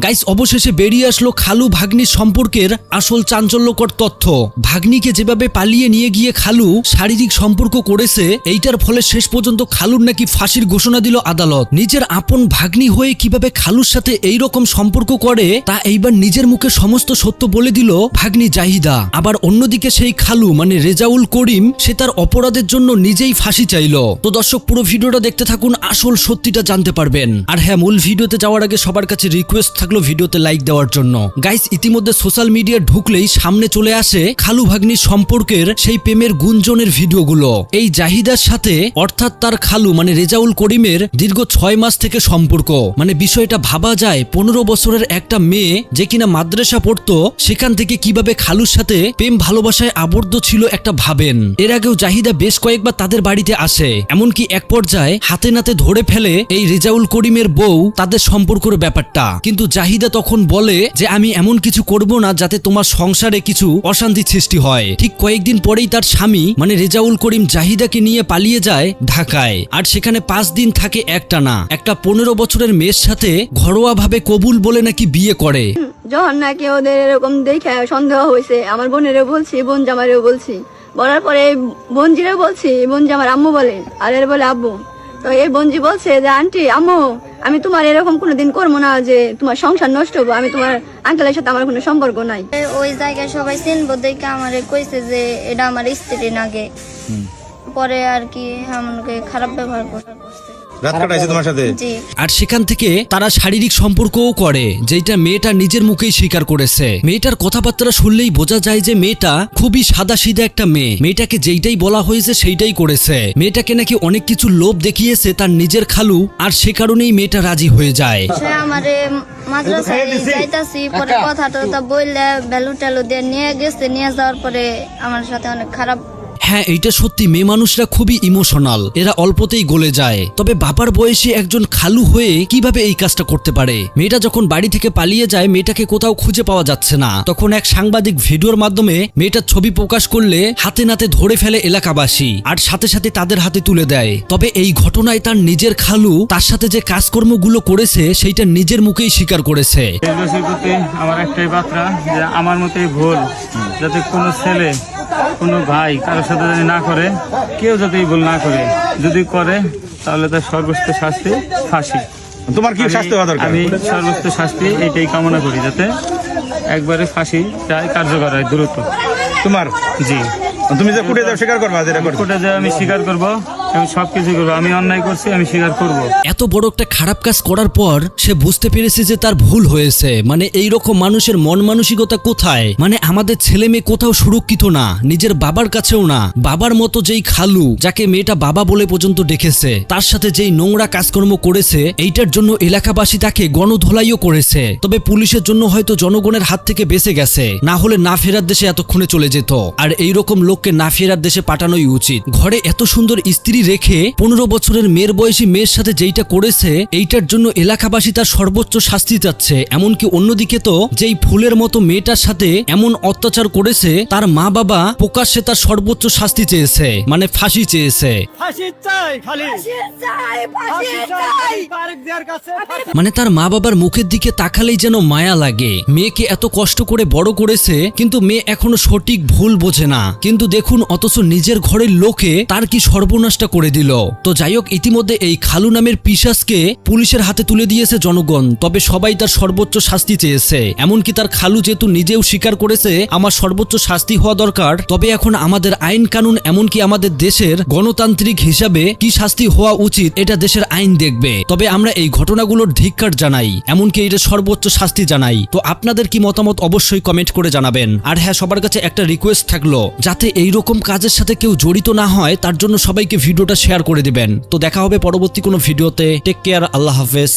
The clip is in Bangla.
গাইস অবশেষে বেরিয়ে আসলো খালু ভাগ্নির সম্পর্কের আসল চাঞ্চল্যকর তথ্য। ভাগ্নিকে যেভাবে পালিয়ে নিয়ে গিয়ে খালু শারীরিক সম্পর্ক করেছে, এইটার ফলে শেষ পর্যন্ত খালুর নাকি ফাঁসির ঘোষণা দিল আদালত। নিজের আপন ভাগ্নি হয়ে কিভাবে খালুর সাথে এই রকম সম্পর্ক করে তা এইবার নিজের মুখে সমস্ত সত্য বলে দিল ভাগ্নি জাহিদা। আবার অন্যদিকে সেই খালু মানে রেজাউল করিম সে তার অপরাধের জন্য নিজেই ফাঁসি চাইল। তো দর্শক পুরো ভিডিওটা দেখতে থাকুন, আসল সত্যিটা জানতে পারবেন। আর হ্যাঁ, মূল ভিডিওতে যাওয়ার আগে সবার কাছে রিকোয়েস্ট থাকলো ভিডিওতে লাইক দেওয়ার জন্য। গাইস ইতিমধ্যে সোশ্যাল মিডিয়া ঢুকলেই সামনে চলে আসে খালু ভাগ্নির সম্পর্কের সেই প্রেমের গুঞ্জনের ভিডিওগুলো। এই জাহিদার সাথে অর্থাৎ তার খালু মানে রেজাউল করিমের দীর্ঘ 6 মাস থেকে সম্পর্ক। মানে বিষয়টা ভাবা যায়, 15 বছরের একটা মেয়ে যে কিনা মাদ্রাসা পড়তো, সেখান থেকে কিভাবে খালুর সাথে প্রেম ভালোবাসায় আবদ্ধ ছিল একটা ভাবেন। এর আগেও জাহিদা বেশ কয়েকবার তাদের বাড়িতে আসে, এমনকি এক পর্যায়ে হাতে নাতে ধরে ফেলে এই রেজাউল করিমের বউ তাদের সম্পর্কের ব্যাপারটা। কিন্তু জাহিদা তখন বলে যে আমি এমন কিছু করব না যাতে তোমার সংসারে কিছু অশান্তি সৃষ্টি হয়। ঠিক কয়েকদিন পরেই তার স্বামী মানে রেজাউল করিম জাহিদাকে নিয়ে পালিয়ে যায় ঢাকায়। আর সেখানে 5 দিন থাকে একটানা একটা 15 বছরের মেয়ের সাথে ঘরোয়া ভাবে কবুল বলে নাকি বিয়ে করে। যখন নাকি ওদের এরকম দেখে সন্দেহ হয়েছে, আমার বোনেরও বলছি, বোন জামারেও বলছি, বলার পরে বোনজিরও বলছি, বোনজি আমার আম্মু বলে আর এর বলে আব্বু। তো এই বোনজি বলছে যে আন্টি আম্মু আমি তোমার এরকম কোনোদিন করবো না যে তোমার সংসার নষ্ট হবো, আমি তোমার আঙ্কেলের সাথে আমার কোনো সম্পর্ক নাই। ওই জায়গায় সবাই চিনবো দেখে আমারে কইছে যে এটা আমার স্ত্রী নাগে। পরে আর কি আমাকে খারাপ ব্যবহার করছে। রাত কাটাইছে তোমার সাথে। আর সেখান থেকে তারা শারীরিক সম্পর্কও করে, যেটা মেয়েটা নিজের মুখেই স্বীকার করেছে। মেয়েটার কথাবার্তা শুনলেই বোঝা যায় যে মেয়েটা খুবই সাদাসিধা একটা মেয়ে। মেয়েটাকে যেইটাই বলা হয়েছে সেইটাই করেছে। মেয়েটাকে নাকি অনেক কিছু লোভ দেখিয়েছে তার নিজের খালু, আর সে কারণেই মেয়েটা রাজি হয়ে যায়। সে আমারে মাদ্রাসায় যাইতাছি, পরে কথা টথা বললে বেলু টেলু দিয়ে নিয়ে গেছে। নিয়ে যাওয়ার পরে আমার সাথে অনেক খারাপ। হ্যাঁ, এইটা সত্যি, মেয়ে মানুষরা খুবই ইমোশনাল, এরা অল্পতেই গলে যায়। তবে বাবার বয়সী একজন খালু হয়ে কিভাবে এই কাজটা করতে পারে? মেয়েটা যখন বাড়ি থেকে পালিয়ে যায়, মেয়েটাকে কোথাও খুঁজে পাওয়া যাচ্ছে না। তখন এক সাংবাদিক ভিডিওর মাধ্যমে মেয়েটার ছবি প্রকাশ করলে হাতে নাতে ধরে ফেলে এলাকাবাসী, আর সাথে সাথে তাদের হাতে তুলে দেয়। তবে এই ঘটনায় তার নিজের খালু তার সাথে যে কাজকর্মগুলো করেছে সেইটা নিজের মুখেই স্বীকার করেছে। আমার একটাই বার্তা যে আমার মতোই ভুল যাতে কোনো ছেলে কোনো ভাই কারোর সাথে যদি না করে, কেউ যাতে ভুল না করে, যদি করে তাহলে তার সর্বোচ্চ শাস্তি ফাঁসি। তোমার কি শাস্তি হওয়া দরকার? আমি সর্বোচ্চ শাস্তি এইটাই কামনা করি, যাতে একবারে ফাঁসিটাই কার্যকর হয় দ্রুত। তোমার জি, তুমি যে কোর্টে যাও স্বীকার করবা, যেটা করছো কোর্টে যে আমি স্বীকার করবো, আমি সবকিছু করবো। আমি অন্যায় করছি, আমি স্বীকার করবো। এত বড় একটা খারাপ কাজ করার পর সে বুঝতে পেরেছে যে তার ভুল হয়েছে। মানে এইরকম মানুষের মন মানসিকতা কোথায়? মানে আমাদের ছেলে মেয়ে কোথাও সুরক্ষিত না, নিজের বাবার কাছেও না। বাবার মতো যেই খালু, যাকে মেয়েটা বাবা বলে পর্যন্ত ডেকেছে, তার সাথে যেই নোংরা কাজকর্ম করেছে, এইটার জন্য এলাকাবাসী তাকে গণধোলাইও করেছে। তবে পুলিশের জন্য হয়তো জনগণের হাত থেকে বেঁচে গেছে, না হলে না ফেরার দেশে এতক্ষণে চলে যেত। আর এইরকম লোককে না ফেরার দেশে পাঠানোই উচিত। ঘরে এত সুন্দর স্ত্রী রেখে 15 বছরের মেয়ের বয়সী মেয়ের সাথে যেইটা করেছে, এইটার জন্য এলাকাবাসী তার সর্বোচ্চ শাস্তি চাচ্ছে। এমনকি অন্যদিকে তো যেই ফুলের মতো মেয়েটার সাথে এমন অত্যাচার করেছে, তার মা বাবা প্রকাশ্যে তার সর্বোচ্চ শাস্তি চেয়েছে, মানে ফাঁসি চেয়েছে। মানে তার মা বাবার মুখের দিকে তাকালেই যেন মায়া লাগে। মেয়েকে এত কষ্ট করে বড় করেছে, কিন্তু মেয়ে এখনো সঠিক ভুল বোঝে না। কিন্তু দেখুন, অথচ নিজের ঘরের লোকে তার কি সর্বনাশটা করে দিল। তো যাই হোক, ইতিমধ্যে এই খালু নামের পিশাচকে পুলিশের হাতে তুলে দিয়েছে জনগণ। তবে সবাই তার সর্বোচ্চ শাস্তি চেয়েছে। এমনকি তার খালু যেহেতু নিজেও স্বীকার করেছে আমার সর্বোচ্চ শাস্তি হওয়া দরকার, তবে এখন আমাদের আইন কানুন, এমনকি আমাদের দেশের গণতান্ত্রিক হিসাবে কি শাস্তি হওয়া উচিত এটা দেশের আইন দেখবে। তবে আমরা এই ঘটনাগুলোর ধিক্কার জানাই, এমনকি এটা সর্বোচ্চ শাস্তি জানাই। তো আপনাদের কি মতামত অবশ্যই কমেন্ট করে জানাবেন। আর হ্যাঁ, সবার কাছে একটা রিকোয়েস্ট থাকলো, যাতে এইরকম কাজের সাথে কেউ জড়িত না হয় তার জন্য সবাইকে ভিডিওটা শেয়ার করে দিবেন। তো দেখা হবে পরবর্তী কোনো ভিডিওতে। টেক কেয়ার, আল্লাহ হাফেজ।